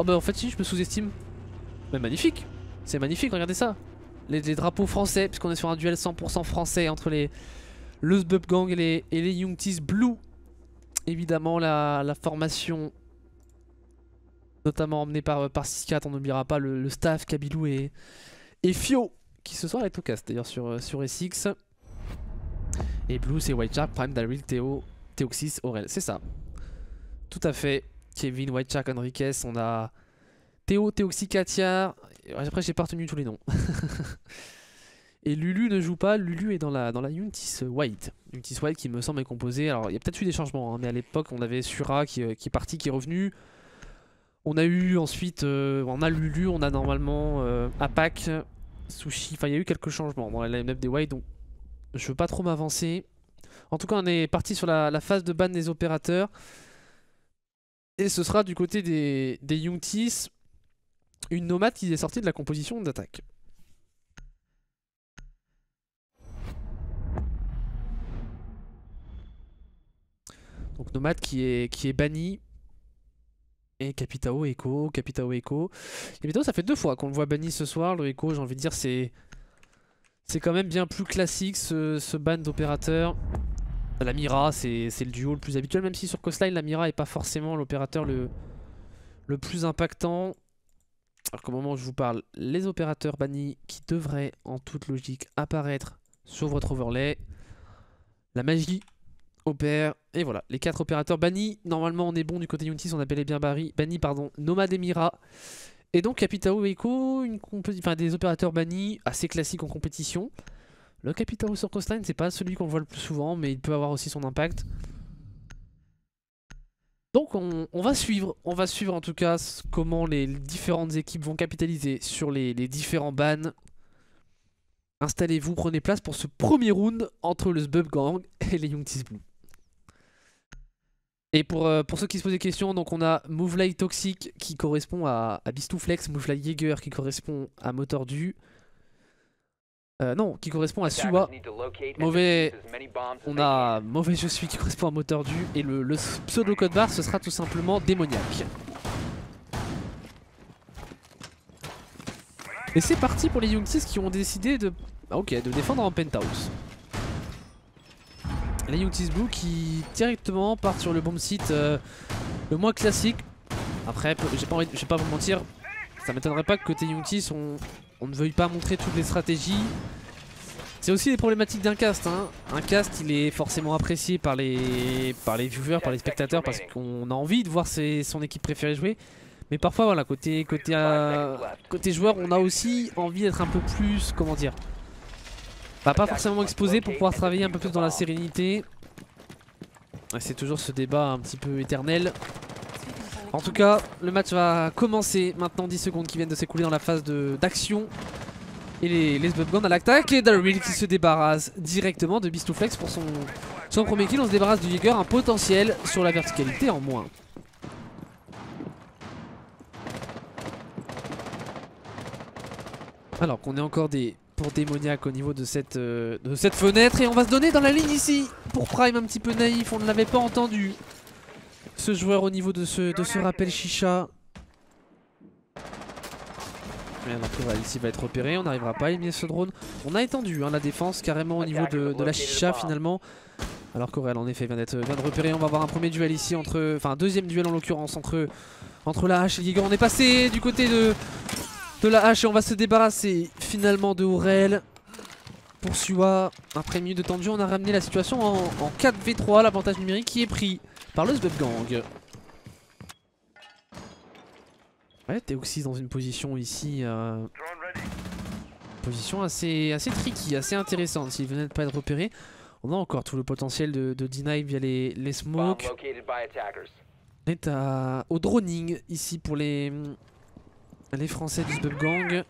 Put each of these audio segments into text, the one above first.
Oh bah en fait si, je me sous-estime. Mais magnifique. C'est magnifique, regardez ça. Les drapeaux français, puisqu'on est sur un duel 100% français entre le Sbub Gang et les Youngtis Blue. Évidemment la formation, notamment emmenée par 6-4, on n'oubliera pas le staff, Kabilou et Fio, qui ce soir est au cast d'ailleurs sur SX. Et Blue c'est White Shark, Prime, Daryl, Théo, Théoxys, Aurel, c'est ça. Tout à fait. Kevin, White Shark, Enriquez, on a Théo, Théoxy, Katia. Après j'ai pas retenu tous les noms. Et Lulu ne joue pas, Lulu est dans la Youngtis White. Youngtis White qui me semble est composée. Alors il y a peut-être eu des changements, hein, mais à l'époque on avait Sura qui est parti, qui est revenu. On a eu ensuite, on a Lulu, on a normalement Apak, Sushi. Enfin il y a eu quelques changements dans la line-up des White, donc je veux pas trop m'avancer. En tout cas on est parti sur la phase de ban des opérateurs. Et ce sera du côté des Youngtis une nomade qui est sortie de la composition d'attaque. Donc nomade qui est banni. Et Capitao Echo, Capitao Echo. Capitao ça fait 2 fois qu'on le voit banni ce soir. Le Echo j'ai envie de dire c'est quand même bien plus classique ce ban d'opérateur. La Mira c'est le duo le plus habituel, même si sur Coastline la Mira est pas forcément l'opérateur le plus impactant. Alors qu'au moment où je vous parle, les opérateurs bannis qui devraient en toute logique apparaître sur votre overlay. La magie opère, et voilà, les 4 opérateurs bannis. Normalement on est bon du côté Youngtis, on a bel et bien banni pardon, Nomade et Mira. Et donc Capitao Echo, des opérateurs bannis assez classiques en compétition. Le Capitao sur Coastline c'est pas celui qu'on voit le plus souvent, mais il peut avoir aussi son impact. Donc on va suivre en tout cas comment les différentes équipes vont capitaliser sur les différents bans. Installez-vous, prenez place pour ce premier round entre le Sbub Gang et les Youngtis Blue. Et pour ceux qui se posent des questions, donc on a Movelay Toxic qui correspond à Bistouflex, Movelay Jaeger qui correspond à Motordu. Non, qui correspond à Suwa. On a Mauvais Je Suis qui correspond à Motordu. Et le pseudo code barre ce sera tout simplement Démoniaque. Et c'est parti pour les Youngtis qui ont décidé de défendre en penthouse. Les Youngtis Blue qui directement partent sur le bomb site le moins classique. Après, je vais pas vous mentir, ça m'étonnerait pas que côté Youngtis on ne veuille pas montrer toutes les stratégies. C'est aussi les problématiques d'un cast, hein. Un cast il est forcément apprécié par les viewers, par les spectateurs, parce qu'on a envie de voir son équipe préférée jouer. Mais parfois voilà, côté joueur on a aussi envie d'être un peu plus, comment dire, pas forcément exposé pour pouvoir travailler un peu plus dans la sérénité. C'est toujours ce débat un petit peu éternel. En tout cas, le match va commencer maintenant, 10 secondes qui viennent de s'écouler dans la phase d'action. Et les Sbub Gang à l'attaque. Et Daryl qui se débarrasse directement de Bistouflex pour son premier kill. On se débarrasse du Jaeger, un potentiel sur la verticalité en moins. Alors qu'on est encore pour Démoniaque au niveau de cette fenêtre. Et on va se donner dans la ligne ici. Pour Prime un petit peu naïf, on ne l'avait pas entendu. Ce joueur au niveau de ce rappel Chicha. Ici va être repéré, on n'arrivera pas à éliminer ce drone. On a étendu la défense carrément au niveau de la Chicha finalement. Alors qu'Aurel en effet vient de repérer. On va avoir un premier duel ici un deuxième duel en l'occurrence entre la hache et le Jaeger. On est passé du côté de la hache et on va se débarrasser finalement de Aurel. Pour Suwa, après une minute de temps de jeu, on a ramené la situation en 4v3. L'avantage numérique qui est pris par le Sbub Gang. Ouais, Théoxys dans une position ici, position assez tricky, assez intéressante s'il venait de pas être repéré. On a encore tout le potentiel de deny via les smokes. On est au droning ici pour les Français du Sbub Gang.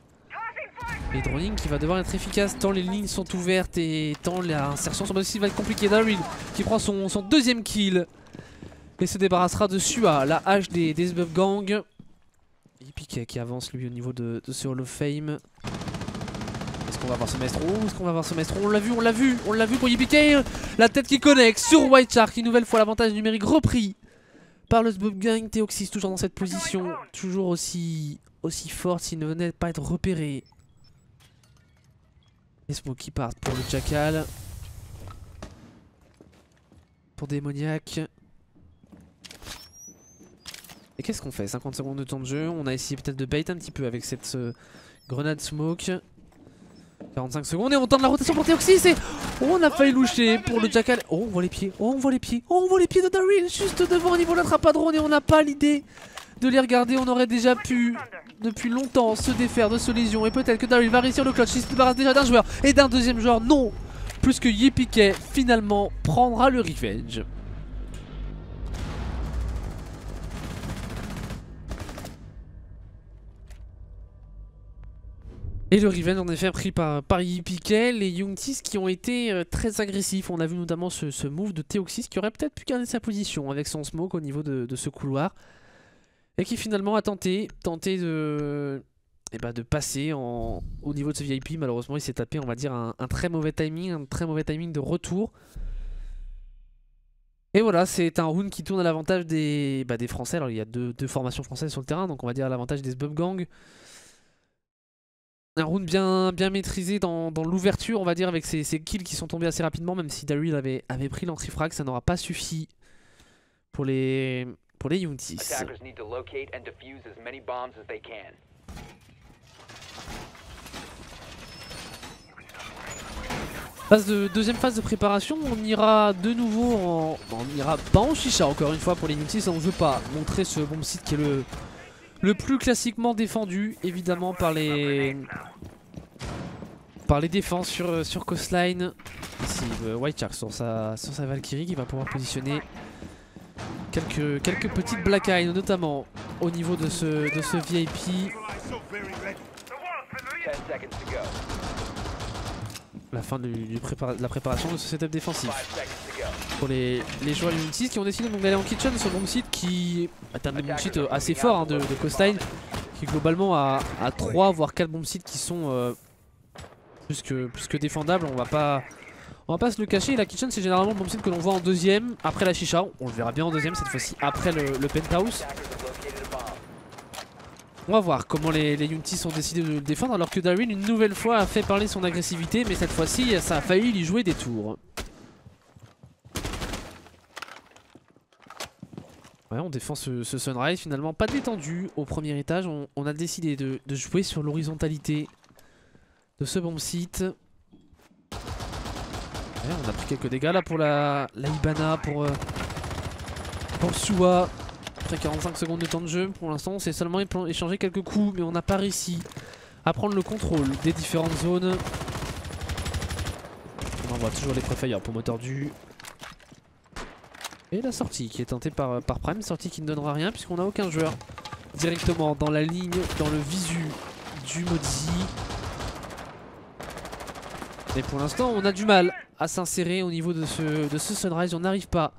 Et droning qui va devoir être efficace tant les lignes sont ouvertes et tant l'insertion sur aussi va être compliquée. Daryl qui prend son deuxième kill et se débarrassera de Suwa, la hache des Sbub Gang. Yippee qui avance lui au niveau de ce Hall of Fame. Est-ce qu'on va voir ce maestro? On l'a vu pour Yippee. La tête qui connecte sur White Shark. Une nouvelle fois l'avantage numérique repris par le Smoke Gang. Theoxys toujours dans cette position, toujours aussi forte s'il ne venait pas être repéré. Les smokes qui partent pour le Jackal. Pour Démoniaque. Et qu'est-ce qu'on fait? 50 secondes de temps de jeu. On a essayé peut-être de bait un petit peu avec cette grenade smoke. 45 secondes et on tente la rotation pour Theoxys et on a failli loucher pour le Jackal. Oh, on voit les pieds, oh, on voit les pieds, oh, on voit les pieds de Daryl juste devant au niveau de l'attrape-à-drone et on n'a pas l'idée de les regarder. On aurait déjà pu depuis longtemps se défaire de ce lésion et peut-être que Daryl va réussir le clutch. Il se débarrasse déjà d'un joueur et d'un deuxième joueur. Non, plus que Yipiquet finalement prendra le revenge. Et le revenge en effet pris par Yipiquet, les Youngtis qui ont été très agressifs. On a vu notamment ce move de Theoxys qui aurait peut-être pu garder sa position avec son smoke au niveau de ce couloir. Et qui finalement a tenté de passer au niveau de ce VIP. Malheureusement il s'est tapé, on va dire, un très mauvais timing, de retour. Et voilà, c'est un round qui tourne à l'avantage des Français. Alors il y a deux formations françaises sur le terrain, donc on va dire à l'avantage des Smoke Gang. Un round bien maîtrisé dans l'ouverture, on va dire, avec ces kills qui sont tombés assez rapidement, même si Daryl avait pris l'anti-frag, ça n'aura pas suffi pour les Youngtis. Deuxième phase de préparation, on ira de nouveau on ira pas en chicha encore une fois pour les Youngtis. On ne veut pas montrer ce bomb site qui est le plus classiquement défendu, évidemment, par les défenses sur Coastline. Ici, White Shark sur sa Valkyrie qui va pouvoir positionner quelques petites Black Eye, notamment au niveau de ce VIP. La fin de la préparation de ce setup défensif pour les joueurs Youngtis qui ont décidé d'aller en kitchen sur bomb site qui est un bomb site assez fort hein, de Coastline, qui globalement a 3 voire 4 bomb sites qui sont plus que défendables. On va pas se le cacher. La kitchen c'est généralement le bomb site que l'on voit en deuxième après la chicha. On le verra bien en deuxième cette fois-ci après le penthouse. On va voir comment les Youngtis ont décidé de le défendre, alors que Daryl une nouvelle fois a fait parler son agressivité, mais cette fois-ci ça a failli lui jouer des tours. Ouais, on défend ce Sunrise, finalement pas détendu au premier étage. On a décidé de jouer sur l'horizontalité de ce bomb site. Ouais, on a pris quelques dégâts là pour la Hibana, pour Sua. Après 45 secondes de temps de jeu, pour l'instant on s'est seulement échangé quelques coups, mais on n'a pas réussi à prendre le contrôle des différentes zones. On envoie toujours les préfires pour Motordu. Et la sortie qui est tentée par Prime, sortie qui ne donnera rien puisqu'on n'a aucun joueur directement dans la ligne, dans le visu du Modzi. Et pour l'instant on a du mal à s'insérer au niveau de ce Sunrise, on n'arrive pas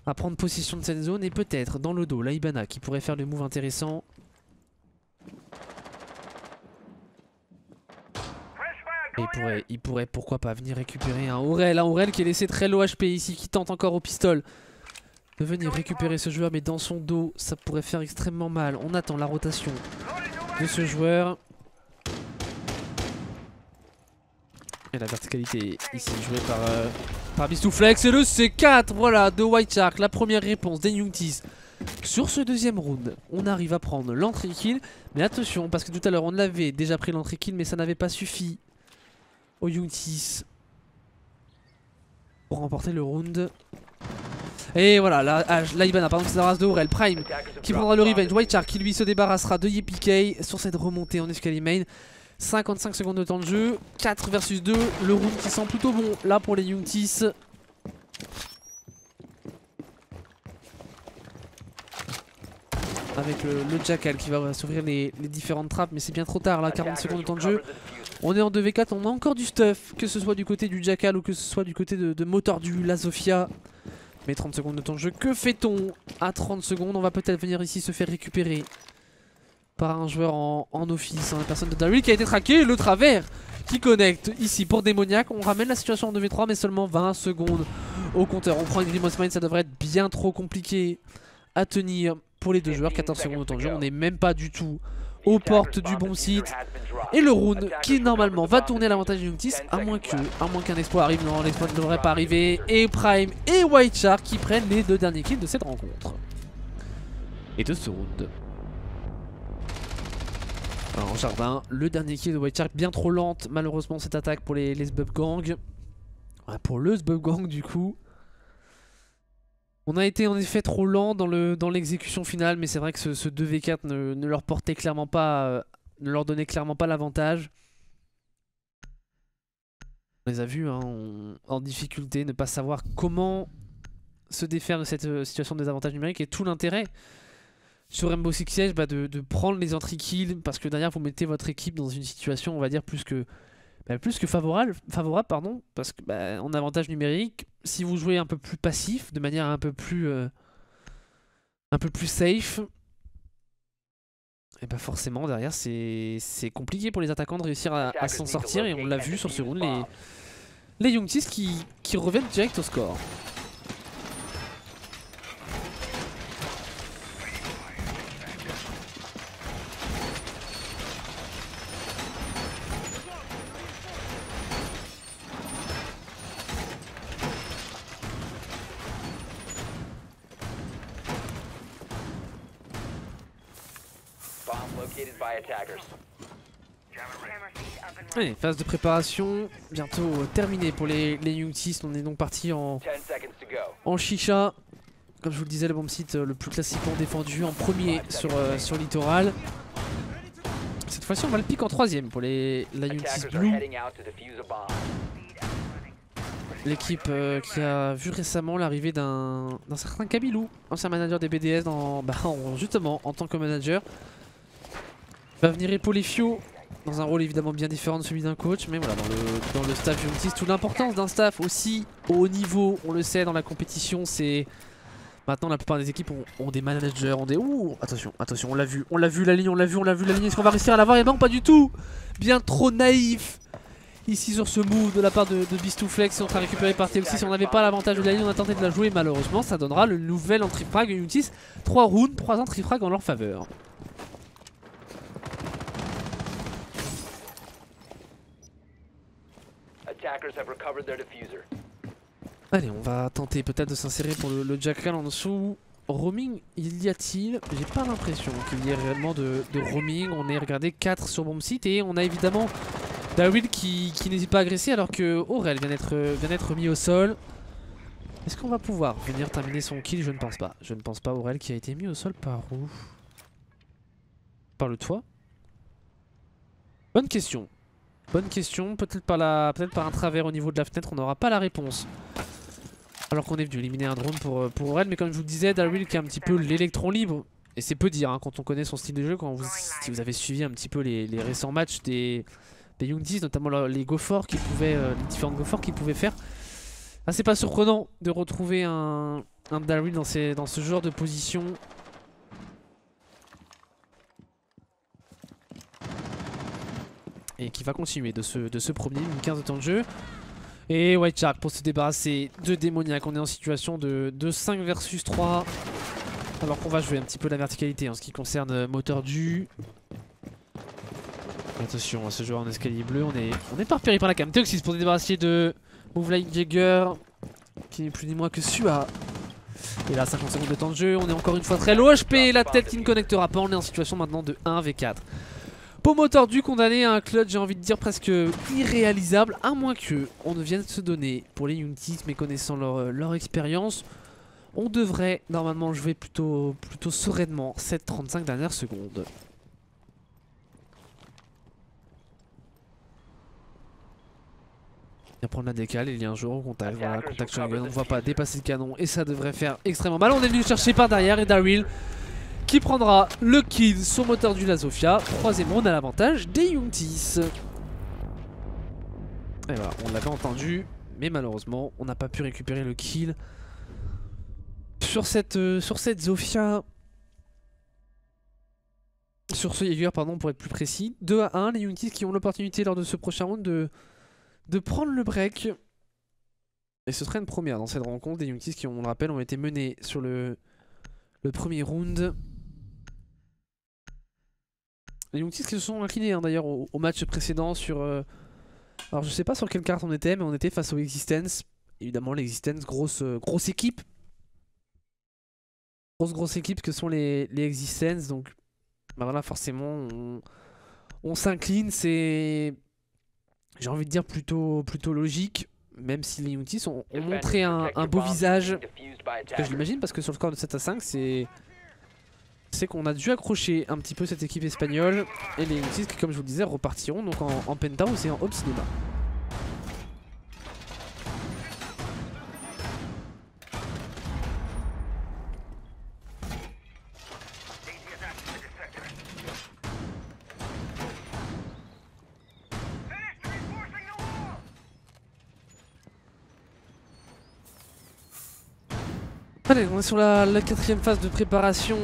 à prendre possession de cette zone et peut-être dans le dos la Hibana qui pourrait faire le move intéressant. Et il pourrait pourquoi pas venir récupérer un Aurel qui est laissé très low HP ici, qui tente encore au pistol de venir récupérer ce joueur, mais dans son dos ça pourrait faire extrêmement mal. On attend la rotation de ce joueur. Et la verticalité ici jouée par Bistouflex et le C4 voilà de White Shark, la première réponse des Youngtis sur ce deuxième round. On arrive à prendre l'entrée kill, mais attention parce que tout à l'heure on avait déjà pris l'entrée kill, mais ça n'avait pas suffi aux Youngtis pour remporter le round. Et voilà, la Hibana, pardon, c'est la race de Aurel Prime qui prendra le revenge. White Shark qui lui se débarrassera de Yipiquet sur cette remontée en escalier main. 55 secondes de temps de jeu, 4 versus 2, le round qui sent plutôt bon là pour les Youngtis. Avec le Jackal qui va s'ouvrir les différentes trappes, mais c'est bien trop tard là, 40 secondes de temps de jeu. On est en 2v4, on a encore du stuff, que ce soit du côté du Jackal ou que ce soit du côté de Motordu, la Zofia. Mais 30 secondes de temps de jeu, que fait-on à 30 secondes? On va peut-être venir ici se faire récupérer par un joueur en office, la personne de Daryl qui a été traqué, le travers qui connecte ici pour Démoniaque. On ramène la situation en 2v3 mais seulement 20 secondes au compteur. On prend une Grimos Mine, ça devrait être bien trop compliqué à tenir pour les deux joueurs. 14 secondes au temps de jeu, on n'est même pas du tout aux portes du bon site. Et le round qui normalement va tourner à l'avantage de Youngtis, à moins qu'un exploit arrive. Non, l'exploit ne devrait pas arriver. Et Prime et White Shark qui prennent les 2 derniers kills de cette rencontre. Et de ce round. Alors, en jardin, le dernier kill de White Shark, bien trop lente malheureusement cette attaque pour les Sbub Gang. Ouais, pour le Sbub Gang du coup. On a été en effet trop lent dans l'exécution finale, mais c'est vrai que ce 2v4 ne leur portait clairement pas, ne leur donnait clairement pas l'avantage. On les a vus hein, en difficulté, ne pas savoir comment se défaire de cette situation de désavantage numérique, et tout l'intérêt sur Rainbow Six Siege de prendre les entry kills, parce que derrière vous mettez votre équipe dans une situation on va dire plus que favorable pardon, parce que en avantage numérique, si vous jouez un peu plus passif, de manière un peu plus safe, et forcément derrière c'est compliqué pour les attaquants de réussir à s'en sortir, et on l'a vu sur ce round, les Youngtis qui reviennent direct au score. Allez, phase de préparation bientôt terminée pour les Youngtis. On est donc parti en chicha. Comme je vous le disais, le bomb site le plus classiquement défendu en premier sur Littoral. Cette fois-ci on va le pick en 3ème pour la Youngtis Blue. L'équipe qui a vu récemment l'arrivée d'un certain Kabilou, ancien manager des BDS justement en tant que manager. Va venir épauler Fio dans un rôle évidemment bien différent de celui d'un coach, mais voilà, dans le staff Youngtis, toute l'importance d'un staff aussi au haut niveau, on le sait dans la compétition, c'est maintenant la plupart des équipes ont des managers, ont des... Ouh, attention, on l'a vu la ligne, est-ce qu'on va réussir à l'avoir? Et non, pas du tout, bien trop naïf ici sur ce move de la part de Beast2Flex, on sera récupéré par TOC. Si on n'avait pas l'avantage de la ligne, on a tenté de la jouer, malheureusement ça donnera le nouvel entry frag de Youngtis, 3 rounds, 3 entry frag en leur faveur. Allez, on va tenter peut-être de s'insérer pour le Jackal en dessous. Roaming, il y a-t-il? J'ai pas l'impression qu'il y ait réellement de roaming. On est regardé 4 sur bomb site, et on a évidemment Daryl qui n'hésite pas à agresser alors que Aurel vient d'être mis au sol. Est-ce qu'on va pouvoir venir terminer son kill? Je ne pense pas. Je ne pense pas. Aurel qui a été mis au sol par où? Par le toit? Bonne question. Peut-être par un travers au niveau de la fenêtre, on n'aura pas la réponse. Alors qu'on est venu éliminer un drone pour Aurel, mais comme je vous le disais, Daryl qui a un petit peu l'électron libre. Et c'est peu dire hein, quand on connaît son style de jeu, si vous avez suivi un petit peu les récents matchs des Youngtis, notamment les Goforts les différentes Goforts qu'ils pouvaient faire. C'est pas surprenant de retrouver un Daryl dans ce genre de position. Et qui va continuer de se promener, une 15 de temps de jeu. Et White Shark pour se débarrasser de démoniaque. On est en situation de 5 versus 3. Alors qu'on va jouer un petit peu la verticalité en ce qui concerne moteur du. Attention à ce joueur en escalier bleu. On est pas repéré par la cam. Teoxys pour se débarrasser de Moveline Jagger, qui n'est plus ni moins que Sua. Et là 50 secondes de temps de jeu. On est encore une fois très low HP. La tête qui ne connectera pas. On est en situation maintenant de 1v4. Pommeau tordu condamné à un clutch, j'ai envie de dire presque irréalisable, à moins que on ne vienne se donner pour les Youngtis, mais connaissant leur expérience, on devrait normalement jouer plutôt sereinement cette 35 dernières secondes. Il va prendre la décale, il y a un joueur au contact, voilà, contact sur le gun, on ne voit pas dépasser le canon et ça devrait faire extrêmement mal. On est venu chercher par derrière et Daryl qui prendra le kill sur moteur du Lazofia. 3ème round à l'avantage des Youngtis. Et voilà, on l'avait entendu, mais malheureusement, on n'a pas pu récupérer le kill sur cette Zofia. Sur ce Jaeger, pardon, pour être plus précis. 2-1, les Youngtis qui ont l'opportunité lors de ce prochain round de prendre le break. Et ce serait une première dans cette rencontre. Des Youngtis qui, on le rappelle, ont été menés sur le le premier round. Les Youngtis qui se sont inclinés hein, d'ailleurs au match précédent sur... Alors je sais pas sur quelle carte on était, mais on était face aux Existence. Évidemment l'Existence, grosse équipe. Grosse équipe que sont les Existence. Donc bah voilà, forcément on s'incline. C'est, j'ai envie de dire, plutôt logique. Même si les Youngtis ont montré un beau visage. Ce que je l'imagine, parce que sur le score de 7 à 5 c'est qu'on a dû accrocher un petit peu cette équipe espagnole. Et les Youngtis qui, comme je vous le disais, repartiront donc en Penthouse et en Hop Cinéma. Allez, on est sur la 4ème phase de préparation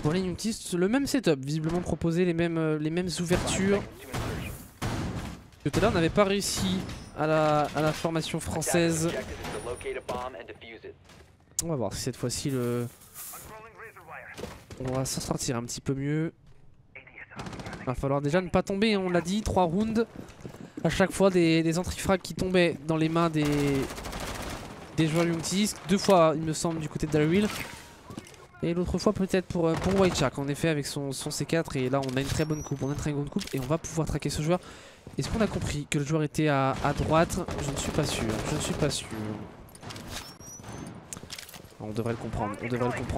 pour les Youngtis. Le même setup, visiblement proposé, les mêmes ouvertures. Tout à l'heure, on n'avait pas réussi à la formation française. On va voir si cette fois-ci on va s'en sortir un petit peu mieux. Il va falloir déjà ne pas tomber, hein, on l'a dit, 3 rounds. À chaque fois des anti-frags qui tombaient dans les mains des joueurs Youngtis. 2 fois il me semble du côté de Daryl. Et l'autre fois peut-être pour White Shark en effet avec son C4. Et là on a une très bonne coupe, et on va pouvoir traquer ce joueur. Est-ce qu'on a compris que le joueur était à droite? Je ne suis pas sûr, On devrait le comprendre,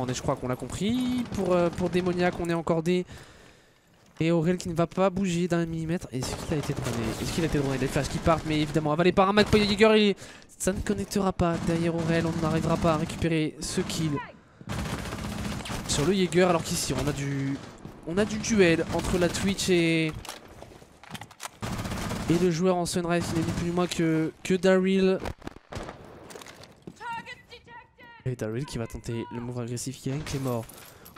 et je crois qu'on l'a compris. Pour Démoniac on est encordé. Et Aurel qui ne va pas bouger d'un millimètre. Est-ce qu'il a été droné? Des flashs qui partent, mais évidemment avalé par un McPoy Jaeger et ça ne connectera pas derrière Aurel. On n'arrivera pas à récupérer ce kill sur le Jaeger. Alors qu'ici on a du duel entre la Twitch et le joueur en Sunrise qui n'est ni plus ni moins que Daryl. Et Daryl qui va tenter le move agressif qui est mort.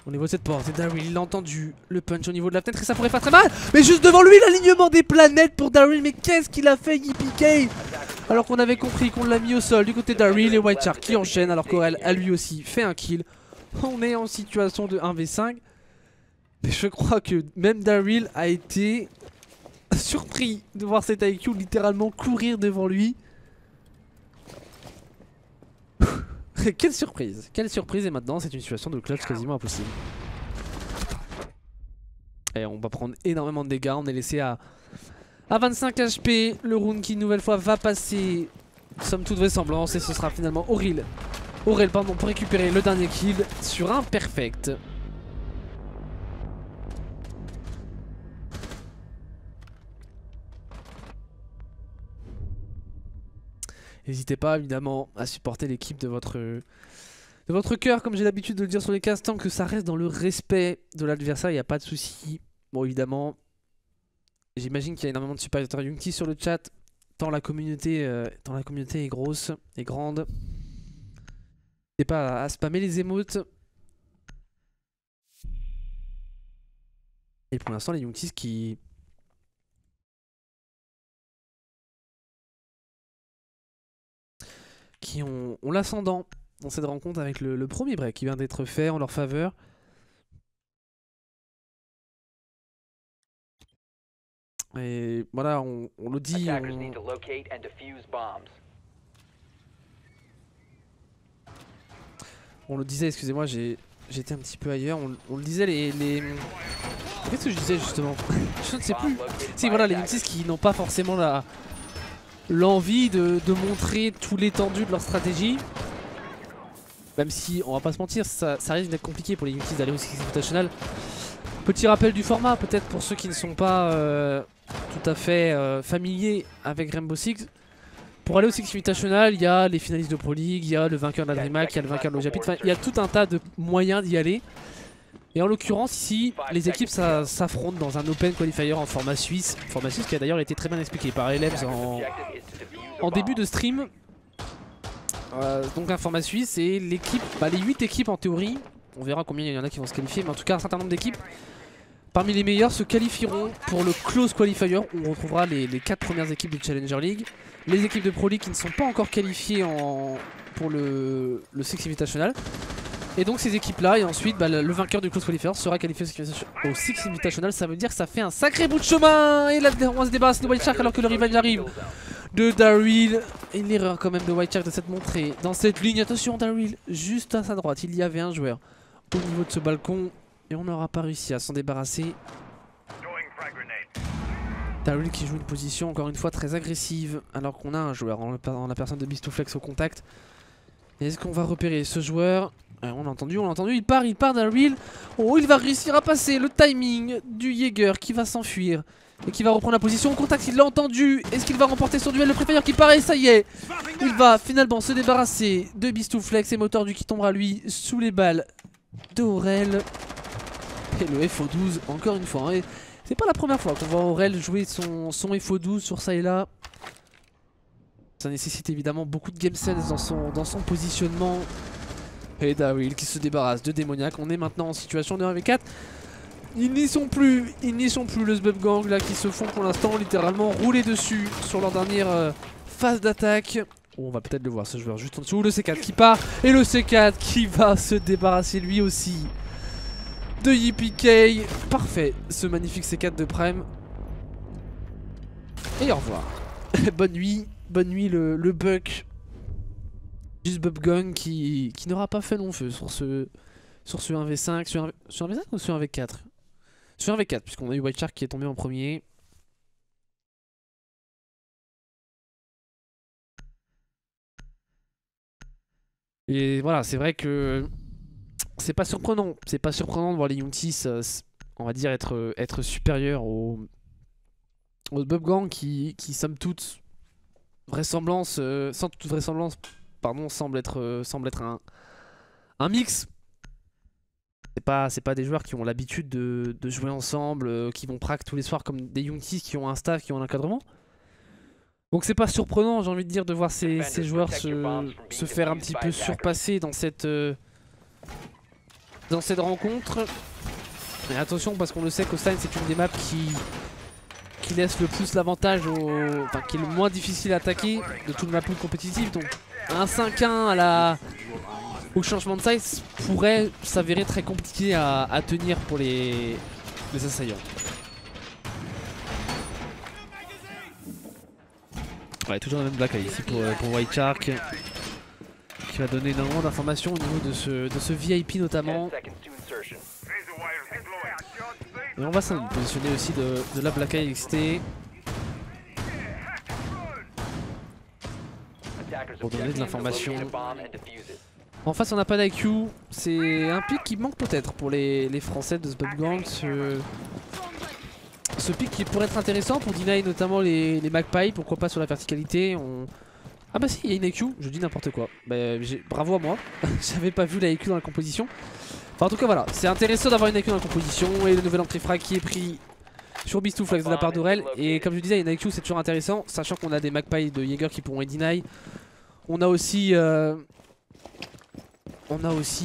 Au niveau de cette porte, et Daryl il a entendu le punch au niveau de la fenêtre et ça pourrait faire très mal. Mais juste devant lui l'alignement des planètes pour Daryl. Mais qu'est-ce qu'il a fait Yippee? Alors qu'on avait compris qu'on l'a mis au sol du côté de Daryl et White Shark qui enchaîne alors qu'Aurel a lui aussi fait un kill. On est en situation de 1v5. Mais je crois que même Daryl a été surpris de voir cet IQ littéralement courir devant lui. Quelle surprise, et maintenant c'est une situation de clutch quasiment impossible. Et on va prendre énormément de dégâts, on est laissé à 25 HP. Le round qui une nouvelle fois va passer, somme toute vraisemblance, et ce sera finalement Aurel pour récupérer le dernier kill sur un perfect. N'hésitez pas évidemment à supporter l'équipe de votre cœur, comme j'ai l'habitude de le dire sur les casts, tant que ça reste dans le respect de l'adversaire, il n'y a pas de souci. Bon évidemment, j'imagine qu'il y a énormément de supporters Youngtis sur le chat, tant la communauté est grosse et grande. N'hésitez pas à spammer les émotes. Et pour l'instant les Youngtis qui ont l'ascendant dans cette rencontre avec le premier break qui vient d'être fait en leur faveur. Et voilà, on le dit. On le disait, excusez-moi, j'étais un petit peu ailleurs. On le disait, qu'est-ce que je disais justement? Je ne sais plus. Si, voilà, les Youngtis qui n'ont pas forcément l'envie de montrer tout l'étendue de leur stratégie. Même si, on va pas se mentir, ça risque d'être compliqué pour les Youngtis d'aller au Six Invitational. Petit rappel du format, peut-être pour ceux qui ne sont pas tout à fait familiers avec Rainbow Six. Pour aller au Six Invitational, il y a les finalistes de Pro League, il y a le vainqueur de la DreamHack, il y a le vainqueur de l'Ojapit. Enfin, il y a tout un tas de moyens d'y aller. Et en l'occurrence ici, les équipes s'affrontent dans un Open Qualifier en format suisse. Format suisse qui a d'ailleurs été très bien expliqué par Elems en début de stream. Donc un format suisse et l'équipe, les 8 équipes en théorie, on verra combien il y en a qui vont se qualifier, mais en tout cas un certain nombre d'équipes parmi les meilleures se qualifieront pour le Close Qualifier où on retrouvera les 4 premières équipes du Challenger League. Les équipes de Pro League qui ne sont pas encore qualifiées pour le Six Invitational. Et donc ces équipes là, et ensuite bah, le vainqueur du Close Qualifier sera qualifié au Six Invitational. Ça veut dire que ça fait un sacré bout de chemin. Et là on se débarrasse de White Shark alors que le rival arrive de Daryl. Et l'erreur quand même de White Shark de s'être montré dans cette ligne. Attention Daryl, juste à sa droite, il y avait un joueur au niveau de ce balcon. Et on n'aura pas réussi à s'en débarrasser. Daryl qui joue une position encore une fois très agressive alors qu'on a un joueur en la personne de Beast2Flex au contact. Est-ce qu'on va repérer ce joueur? On l'a entendu, il part Daryl. Oh, il va réussir à passer le timing du Jaeger qui va s'enfuir et qui va reprendre la position au contact. Il l'a entendu. Est-ce qu'il va remporter son duel? Le Prefire qui paraît, ça y est. Il va finalement se débarrasser de Beast2Flex et Motordu qui tombera lui sous les balles de Aurel. Et le FO12 encore une fois. Hein. C'est pas la première fois qu'on voit Aurel jouer son FO12 sur ça et là. Ça nécessite évidemment beaucoup de game sense dans son positionnement. Et Daryl qui se débarrasse de Démoniaque. On est maintenant en situation de 1v4. Ils n'y sont plus le Sbub Gang là qui se font pour l'instant littéralement rouler dessus sur leur dernière phase d'attaque. Oh, on va peut-être le voir ce joueur juste en dessous. Le C4 qui part et le C4 qui va se débarrasser lui aussi de YPK. Parfait, ce magnifique C4 de Prime. Et au revoir. Bonne nuit le Buck. Du Sbub Gang qui n'aura pas fait long feu sur ce 1v5. Sur un V5 ou sur un V4? Sur un V4, puisqu'on a eu White Shark qui est tombé en premier. Et voilà, c'est vrai que c'est pas surprenant. C'est pas surprenant de voir les Youngtis, on va dire, être supérieurs au Sbub Gang qui somme toute vraisemblance, sans toute vraisemblance, pardon, semble être un mix. C'est pas des joueurs qui ont l'habitude de jouer ensemble, qui vont prac tous les soirs comme des Youngtis qui ont un staff, qui ont un encadrement. Donc c'est pas surprenant, j'ai envie de dire, de voir ces joueurs se faire un petit peu surpasser dans cette rencontre. Mais attention parce qu'on le sait qu'Ostine c'est une des maps qui laisse le plus l'avantage, enfin qui est le moins difficile à attaquer de toute ma pool compétitive. Donc un 5-1 au changement de size pourrait s'avérer très compliqué à tenir pour les assaillants. Ouais, toujours la même blague ici pour White Shark qui va donner énormément d'informations au niveau de ce VIP notamment. Et on va s'en positionner aussi de la Black Eye XT pour donner de l'information. En face on n'a pas d'IQ, c'est un pic qui manque peut-être pour les Français de Sbub Gang. Ce pic qui pourrait être intéressant pour deny notamment les Magpie, pourquoi pas sur la verticalité. Ah bah si, il y a une IQ, je dis n'importe quoi. Bah, bravo à moi, j'avais pas vu la IQ dans la composition. Enfin, en tout cas voilà, c'est intéressant d'avoir une IQ dans la composition. Et le nouvel entrée frag qui est pris sur Beast2Flex de la part d'Aurel. Et comme je disais, une IQ c'est toujours intéressant, sachant qu'on a des Magpie de Jaeger qui pourront deny. On a aussi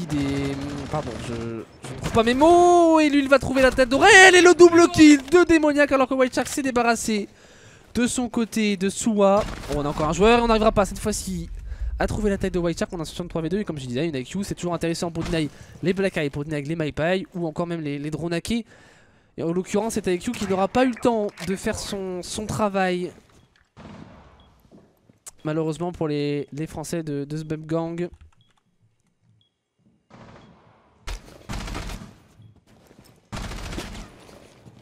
des... Pardon, je ne trouve pas mes mots. Et lui il va trouver la tête d'Aurel. Et le double kill de Démoniaque alors que White Shark s'est débarrassé de son côté de Suwa. Oh, on a encore un joueur et on n'arrivera pas cette fois-ci à trouver la tête de White Shark. On a 63v2 et comme je disais, une IQ c'est toujours intéressant pour deny les Black Eye, pour deny les Magpie ou encore même les Dronake. Et en l'occurrence c'est IQ qui n'aura pas eu le temps de faire son travail. Malheureusement pour les Français de Sbub Gang.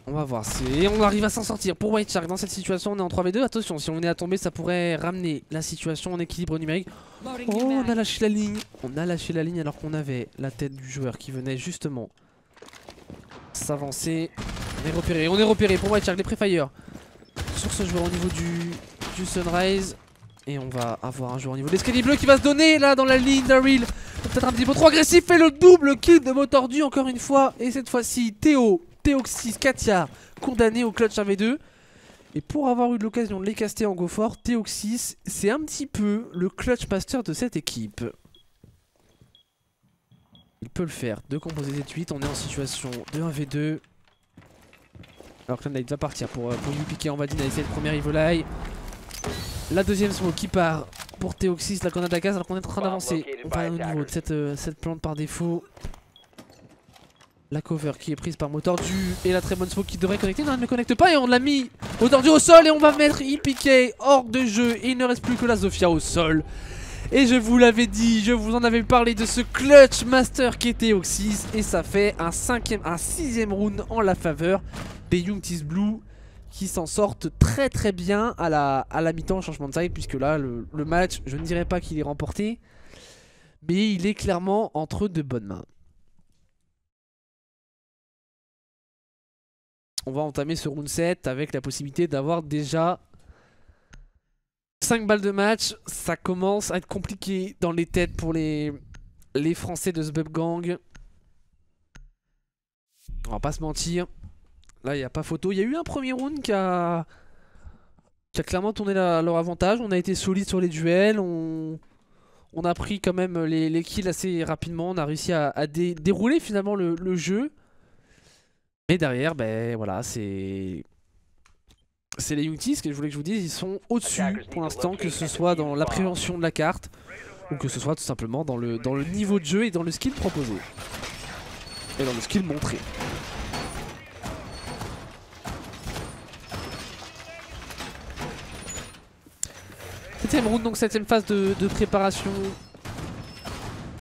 On va voir si on arrive à s'en sortir pour White Shark dans cette situation. On est en 3v2. Attention, si on venait à tomber, ça pourrait ramener la situation en équilibre numérique. Oh, on a lâché la ligne. On a lâché la ligne alors qu'on avait la tête du joueur qui venait justement s'avancer. On est repéré pour White Shark, les Prefire sur ce joueur au niveau du Sunrise. Et on va avoir un joueur au niveau de l'escalier bleu qui va se donner là dans la ligne. Daryl peut-être un petit peu trop agressif. Et le double kill de Motordu encore une fois. Et cette fois-ci Teoxys, Katia, condamné au clutch 1v2. Et pour avoir eu l'occasion de les caster en go fort, Teoxys, c'est un petit peu le clutch master de cette équipe. Il peut le faire, 2 composés Z8, on est en situation de 1v2. Alors que Cloud9 va partir pour UPK en Vadine, essayer le premier Evolai. La deuxième smoke qui part pour Theoxys, la grenade à gaz alors qu'on est en train d'avancer. On parle au niveau de cette plante par défaut. La cover qui est prise par Motordu et la très bonne smoke qui devrait connecter. Non, elle ne connecte pas et on l'a mis Motordu au sol et on va mettre IPK hors de jeu. Et il ne reste plus que la Zofia au sol. Et je vous l'avais dit, je vous en avais parlé de ce clutch master qui était Theoxys. Et ça fait un 6ème round en la faveur des Youngtis Blue qui s'en sortent très bien à la mi-temps changement de side. Puisque là, le match, je ne dirais pas qu'il est remporté, mais il est clairement entre de bonnes mains. On va entamer ce round 7 avec la possibilité d'avoir déjà 5 balles de match. Ça commence à être compliqué dans les têtes pour les Français de Zbub Gang. On va pas se mentir. Là, il n'y a pas photo. Il y a eu un premier round qui a clairement tourné leur avantage. On a été solide sur les duels. On a pris quand même les kills assez rapidement. On a réussi à dérouler finalement le jeu. Mais derrière, ben voilà, c'est les Youngtis, ce que je voulais que je vous dise, ils sont au-dessus pour l'instant, que ce soit dans la prévention de la carte, ou que ce soit tout simplement dans le niveau de jeu et dans le skill proposé. Et dans le skill montré. Septième round, donc 7ème phase de préparation.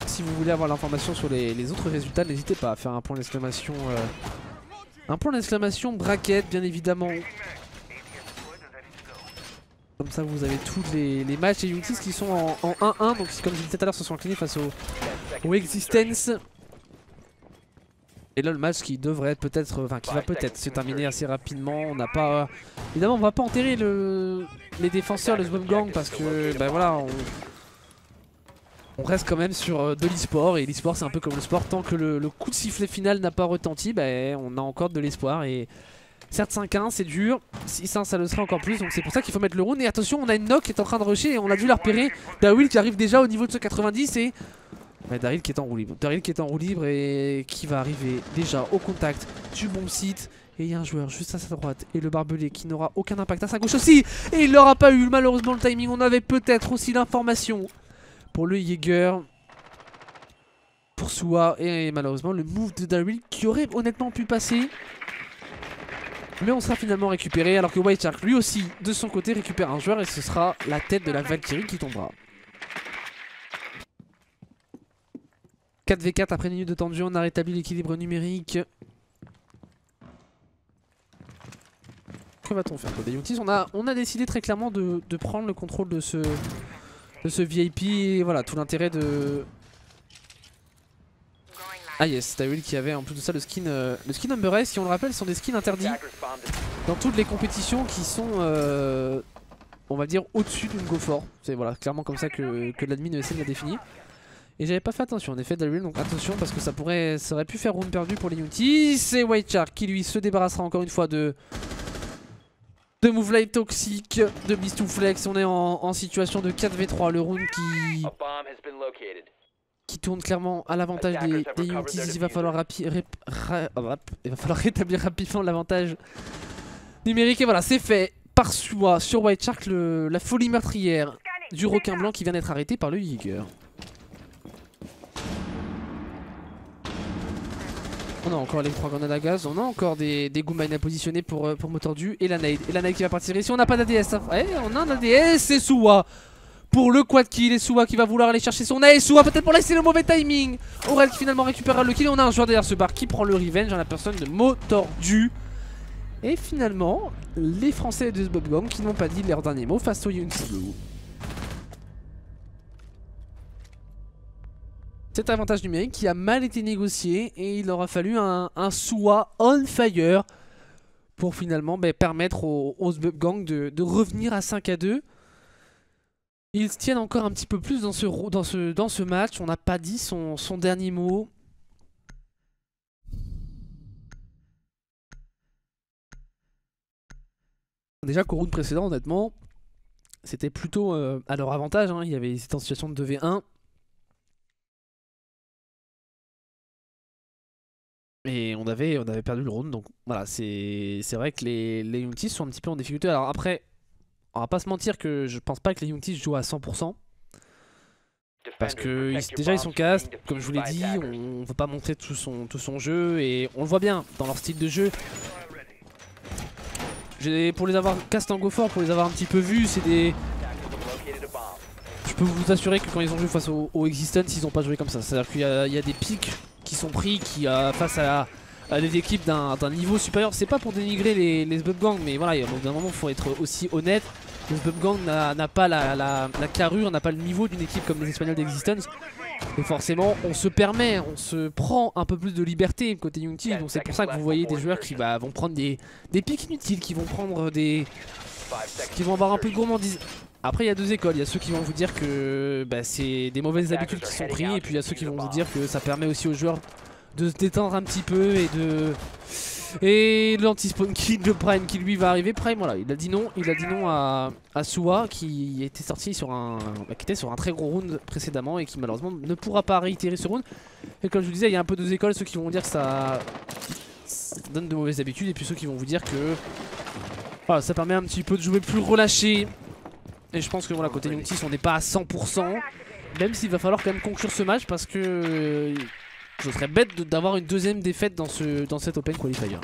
Si vous voulez avoir l'information sur les autres résultats, n'hésitez pas à faire un point d'exclamation. Un point d'exclamation bracket, bien évidemment. Comme ça, vous avez tous les matchs et Youngtis qui sont en 1-1. Donc, comme je disais tout à l'heure, se sont inclinés face au Existence. Et là, le match qui devrait peut-être, enfin, qui va peut-être se terminer assez rapidement. On n'a pas, évidemment, on va pas enterrer les défenseurs de Zbub Gang parce que, ben voilà, on reste quand même sur de l'e-sport. Et l'e-sport, c'est un peu comme le sport. Tant que le coup de sifflet final n'a pas retenti, ben, on a encore de l'espoir. Et certes, 5-1, c'est dur. 6-1, ça le sera encore plus. Donc c'est pour ça qu'il faut mettre le round. Et attention, on a une knock qui est en train de rusher. Et on a dû la repérer. Dawil qui arrive déjà au niveau de ce 90. Et Daryl qui est en roue libre. Daryl qui est en roue libre et qui va arriver déjà au contact du bon site. Et il y a un joueur juste à sa droite. Et le barbelé qui n'aura aucun impact à sa gauche aussi. Et il l'aura pas eu. Malheureusement, le timing. On avait peut-être aussi l'information pour le Jaeger, pour Soua, et malheureusement le move de Daryl qui aurait honnêtement pu passer. Mais on sera finalement récupéré alors que White Shark lui aussi de son côté récupère un joueur et ce sera la tête de la Valkyrie qui tombera. 4v4 après une minute de temps de jeu, on a rétabli l'équilibre numérique. Que va-t-on faire côté Youngtis? On a décidé très clairement de prendre le contrôle de ce VIP et voilà tout l'intérêt de... Ah yes, Daryl qui avait en plus de ça le skin Umber Ice, qui on le rappelle sont des skins interdits dans toutes les compétitions qui sont on va dire au-dessus d'une GoFort. C'est voilà clairement comme ça que l'admin ESN l'a défini. Et j'avais pas fait attention en effet Daryl, donc attention parce que ça aurait pu faire round perdu pour les Youngtis. C'est White Shark qui lui se débarrassera encore une fois de Move Light toxique, de Beast2Flex. On est en situation de 4v3, le round qui tourne clairement à l'avantage des Youngtis. Il va falloir rétablir rapidement l'avantage numérique. Et voilà, c'est fait par Soua sur White Shark, la folie meurtrière du requin blanc qui vient d'être arrêté par le Jaeger. On a encore les 3 grenades à gaz, on a encore des Goombines à positionner pour Motordu et la nade. Et la nade qui va partir ici, on n'a pas d'ADS. Ouais, on a un ADS, c'est Soua pour le quad kill. Et Soua qui va vouloir aller chercher son A. Et Soua peut-être pour laisser le mauvais timing. Aurel qui finalement récupérera le kill. Et on a un joueur derrière ce bar qui prend le revenge en la personne de Motordu. Et finalement, les Français de Zbub Gang qui n'ont pas dit leur dernier mot face aux Youngtis Blue. Cet avantage numérique qui a mal été négocié et il aura fallu un Soua on fire pour finalement permettre aux Zbub Gang de revenir à 5-2. Ils se tiennent encore un petit peu plus dans ce match. On n'a pas dit son dernier mot. Déjà qu'au round précédent, honnêtement, c'était plutôt à leur avantage. Hein. Ils étaient en situation de 2v1. Et on avait perdu le round, donc voilà, c'est vrai que les Youngtis sont un petit peu en difficulté. Alors après, on va pas se mentir que je pense pas que les Youngtis jouent à 100%. Parce que déjà ils sont cast, comme je vous l'ai dit, on veut pas montrer tout son jeu et on le voit bien dans leur style de jeu. Pour les avoir cast en go fort, pour les avoir un petit peu vus, c'est des... Je peux vous assurer que quand ils ont joué face au Existence, ils ont pas joué comme ça. C'est-à-dire qu'il y a des pics qui sont pris face à des équipes d'un niveau supérieur. C'est pas pour dénigrer les Sbub Gang, mais voilà, au bout d'un moment il faut être aussi honnête. Les Sbub Gang n'a pas la carrure, n'a pas le niveau d'une équipe comme les Espagnols d'Existence. Et forcément on se prend un peu plus de liberté côté Young Team. Donc c'est pour ça que vous voyez des joueurs qui vont prendre des pics inutiles, qui vont prendre qui vont avoir un peu de gourmandise. Après il y a deux écoles, il y a ceux qui vont vous dire que c'est des mauvaises habitudes qui sont prises. Et puis il y a ceux qui vont vous dire que ça permet aussi aux joueurs de se détendre un petit peu et l'anti-spawn kill de Prime qui lui va arriver. Prime voilà, il a dit non à Suwa qui était sorti sur qui était sur un très gros round précédemment et qui malheureusement ne pourra pas réitérer ce round. Et comme je vous disais, il y a un peu deux écoles, ceux qui vont dire que ça donne de mauvaises habitudes et puis ceux qui vont vous dire que voilà, ça permet un petit peu de jouer plus relâché. Et je pense que voilà, côté Young Team on n'est pas à 100%, même s'il va falloir quand même conclure ce match parce que je serais bête d'avoir une deuxième défaite dans cet Open Qualifier.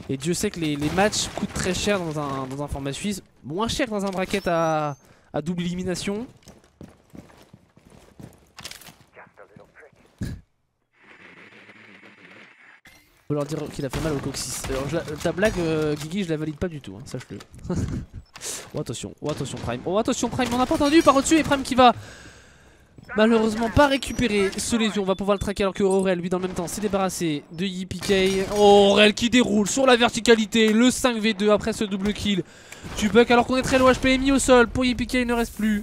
Et Dieu sait que les matchs coûtent très cher dans un format suisse, moins cher dans un bracket à double élimination. Faut leur dire qu'il a fait mal au coccyx. Alors ta blague Guigui je la valide pas du tout, hein, sache-le. Oh attention Prime. Oh attention Prime, on n'a pas entendu par au-dessus et Prime qui va malheureusement pas récupérer ce lésion. On va pouvoir le traquer alors que Aurel lui dans le même temps s'est débarrassé de YPK. Oh, Aurel qui déroule sur la verticalité, le 5v2 après ce double kill du Buck alors qu'on est très low. HP est mis au sol pour YPK, il ne reste plus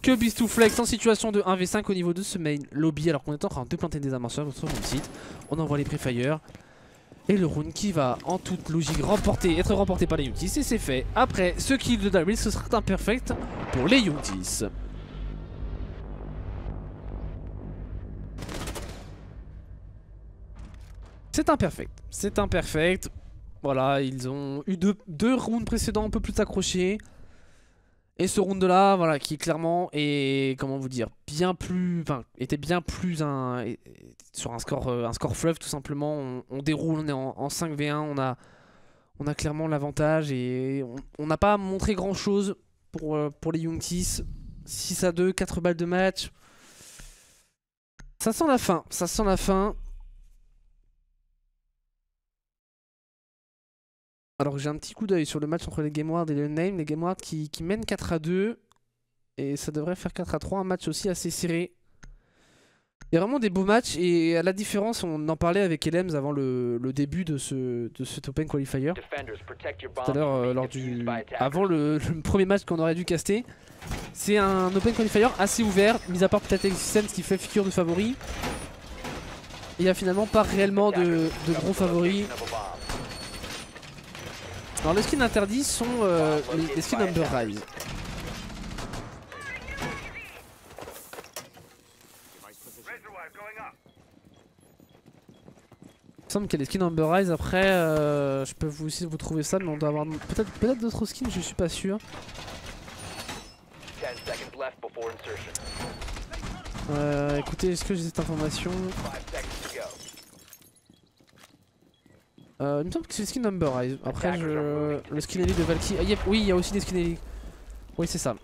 que Beast2Flex en situation de 1v5 au niveau de ce main lobby alors qu'on est en train de planter des amorceurs sur le site. On envoie les pré-fire. Et le round qui va en toute logique être remporté par les Young Team. Et c'est fait. Après ce kill de Daryl, ce sera imperfect pour les Young Team. C'est imperfect. Voilà, ils ont eu deux rounds précédents un peu plus accrochés. Et ce round là, voilà, qui clairement est, comment vous dire, était bien plus sur un score fleuve tout simplement. On déroule, on est en 5v1, on a clairement l'avantage et on n'a pas montré grand chose pour les Young Team. 6-2, 4 balles de match. Ça sent la fin. Alors j'ai un petit coup d'œil sur le match entre les Gameward et le Name. Les Gameward qui mènent 4-2. Et ça devrait faire 4-3. Un match aussi assez serré. Il y a vraiment des beaux matchs. Et à la différence, on en parlait avec Elems avant le début de cet Open Qualifier. Tout à l'heure, avant le premier match qu'on aurait dû caster. C'est un Open Qualifier assez ouvert. Mis à part peut-être Existence qui fait figure de favori. Il n'y a finalement pas réellement de gros favoris. Alors les skins interdits sont les skins Number Rise. Il me semble qu'il y a les skins Number Rise. Après je peux essayer de vous trouver ça, mais on doit avoir peut-être d'autres skins, je suis pas sûr. Écoutez, est-ce que j'ai cette information? Il me semble que c'est le skin Number Rise. Après, le skin Elite de Valky. Ah, oui, il y a aussi des skins Elite. Oui, c'est ça.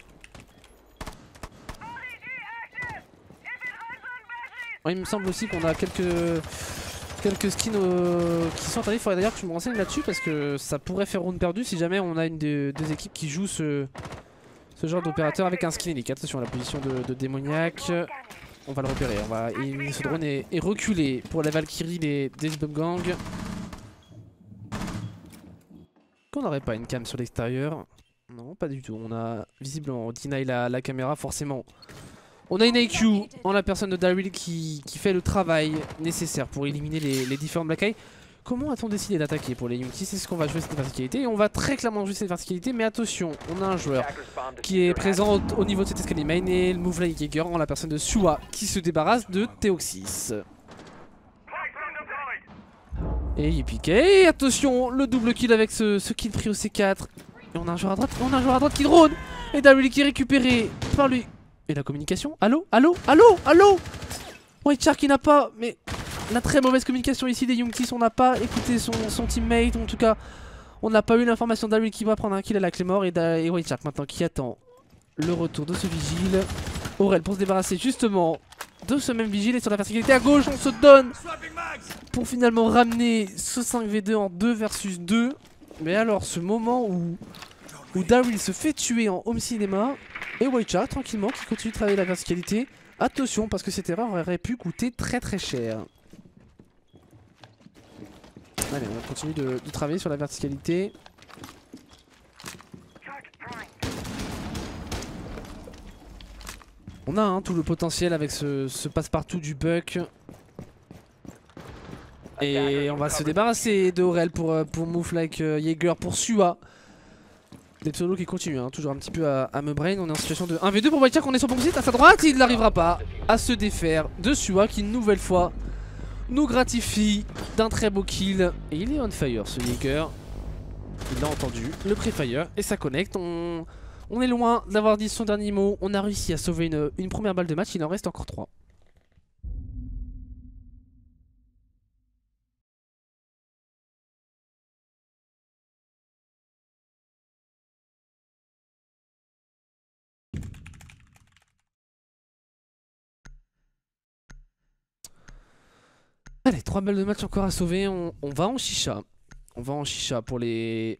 Il me semble aussi qu'on a quelques skins qui sont interdits. Il faudrait d'ailleurs que je me renseigne là-dessus parce que ça pourrait faire round perdu si jamais on a une des équipes qui joue ce genre d'opérateur avec un skin Elite. Attention à la position de démoniaque. On va le repérer. Et ce drone est reculé pour la Valkyrie des Sbub Gang. Qu'on n'aurait pas une cam sur l'extérieur? Non, pas du tout. On a visiblement deny la caméra, forcément. On a une IQ en la personne de Daryl qui fait le travail nécessaire pour éliminer les différents Black Eye. Comment a-t-on décidé d'attaquer pour les Young Team? C'est ce qu'on va jouer cette verticalité. Et on va très clairement jouer cette verticalité. Mais attention, on a un joueur qui est présent au niveau de cet escalier main. Et le move like Jaeger en la personne de Suwa qui se débarrasse de Theoxys. Et YPK, attention, le double kill avec ce kill pris au C4. Et on a un joueur à droite, qui drone. Et Daryl qui est récupéré par lui. Et la communication? Allô? Allô? Allô? Allô? White Shark il n'a pas... Mais la très mauvaise communication ici des Youngtis, on n'a pas écouté son teammate, en tout cas on n'a pas eu l'information d'Daryl qui va prendre un kill à la Claymore et White Shark maintenant qui attend le retour de ce vigile. Aurel pour se débarrasser justement de ce même vigile et sur la verticalité à gauche on se donne pour finalement ramener ce 5v2 en 2 versus 2. Mais alors ce moment où Daryl se fait tuer en home cinéma et White Shark tranquillement qui continue de travailler la verticalité. Attention parce que cette erreur aurait pu coûter très très cher. Allez, on continue de travailler sur la verticalité. On a tout le potentiel avec ce passe-partout du Buck. Et on va se débarrasser de Aurel pour Move Like Jaeger, pour Sua. Des pseudos qui continuent, toujours un petit peu à me brain. On est en situation de 1v2 pour White Shark, on est sur bomb site à sa droite. Il n'arrivera pas à se défaire de Sua qui une nouvelle fois nous gratifie d'un très beau kill. Et il est on fire ce Jaeger. Il l'a entendu, le pré-fire et ça connecte. On est loin d'avoir dit son dernier mot. On a réussi à sauver une première balle de match, il en reste encore 3. Allez, 3 balles de match encore à sauver. On va en chicha. On va en chicha pour les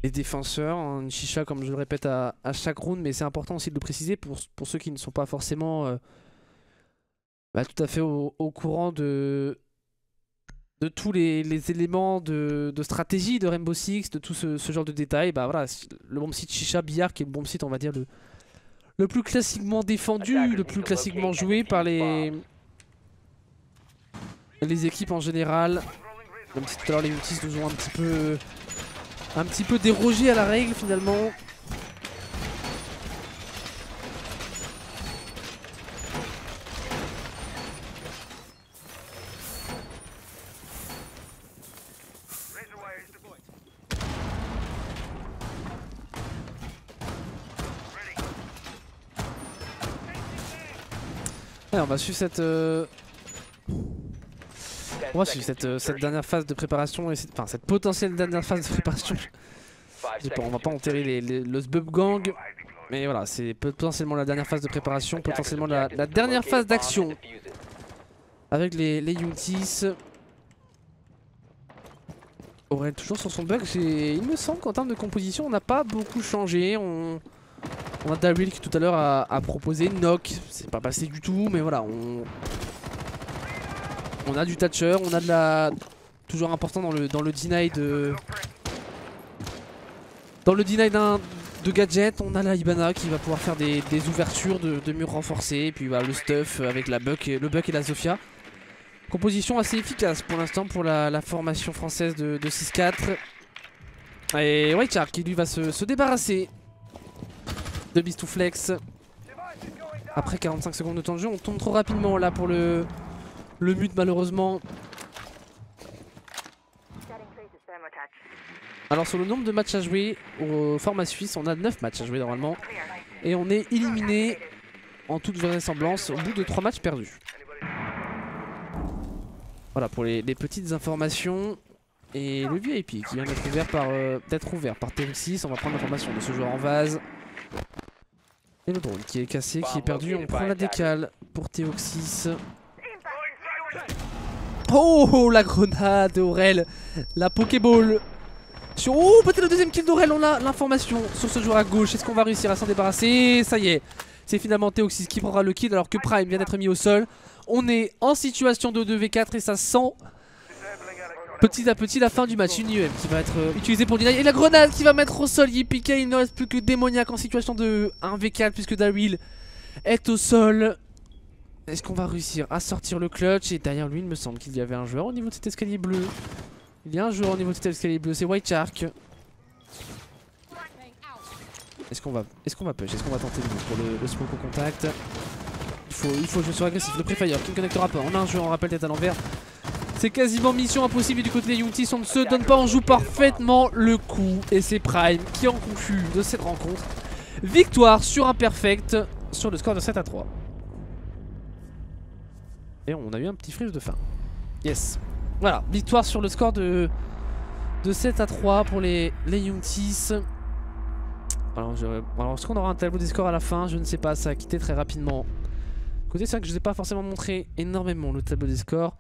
défenseurs. Une chicha, comme je le répète à chaque round, mais c'est important aussi de le préciser pour ceux qui ne sont pas forcément tout à fait au courant de tous les éléments de stratégie de Rainbow Six, de tout ce genre de détails. Bah voilà, le bomb site chicha billard qui est le bomb site, on va dire, le plus classiquement défendu, le plus classiquement joué par les équipes en général. Même si tout à l'heure les Youngtis nous ont un petit peu dérogé à la règle finalement. Allez, on va suivre cette dernière phase de préparation, enfin cette potentielle dernière phase de préparation. On va pas enterrer le Sbub Gang, mais voilà, c'est potentiellement la dernière phase de préparation, potentiellement la dernière phase d'action avec les Youngtis. Aurel toujours sur son bug, il me semble qu'en termes de composition on n'a pas beaucoup changé. On a Daryl qui tout à l'heure a proposé Knock, c'est pas passé du tout, mais voilà, on a du Thatcher, on a de la... Toujours important dans le deny de... Dans le deny de gadget, on a la Hibana qui va pouvoir faire des ouvertures de murs renforcés. Et puis le stuff avec le Buck et la Zofia. Composition assez efficace pour l'instant pour la formation française de 6-4. Et White Shark qui lui va se débarrasser de Beast2Flex. Après 45 secondes de temps de jeu, on tombe trop rapidement là pour le mute malheureusement. Alors sur le nombre de matchs à jouer au format suisse, on a 9 matchs à jouer normalement. Et on est éliminé en toute vraisemblance au bout de 3 matchs perdus. Voilà pour les petites informations. Et le VIP qui vient d'être ouvert par TX6. On va prendre l'information de ce joueur en vase. Et le drone qui est cassé, qui est perdu. On prend la décale pour TX6. Oh la grenade d'Aurel, la Pokéball. Oh peut-être le deuxième kill d'Aurel, on a l'information sur ce joueur à gauche. Est-ce qu'on va réussir à s'en débarrasser? Ça y est, c'est finalement Teoxys qui prendra le kill alors que Prime vient d'être mis au sol. On est en situation de 2v4 et ça sent petit à petit la fin du match. Une IEM qui va être utilisée pour deny et la grenade qui va mettre au sol YPK. Il ne reste plus que Démoniaque en situation de 1v4 puisque Daryl est au sol. Est-ce qu'on va réussir à sortir le clutch? Et derrière lui il me semble qu'il y avait un joueur au niveau de cet escalier bleu. Il y a un joueur au niveau de cet escalier bleu, c'est White Shark. Est-ce qu'on va push? Est-ce qu'on va tenter le move pour le smoke au contact? Il faut jouer sur agressif, le pré-fire qui ne connectera pas. On a un joueur en rappel tête à l'envers. C'est quasiment mission impossible et du côté des Youngtis on ne se donne pas, on joue parfaitement le coup. Et c'est Prime qui en conclut de cette rencontre. Victoire sur Imperfect sur le score de 7 à 3. Et on a eu un petit freeze de fin. Yes. Voilà, victoire sur le score de 7 à 3 pour les Youngtis. Alors, est-ce qu'on aura un tableau des scores à la fin? Je ne sais pas, ça a quitté très rapidement. Côté, c'est vrai que je ne vous ai pas forcément montré énormément le tableau des scores.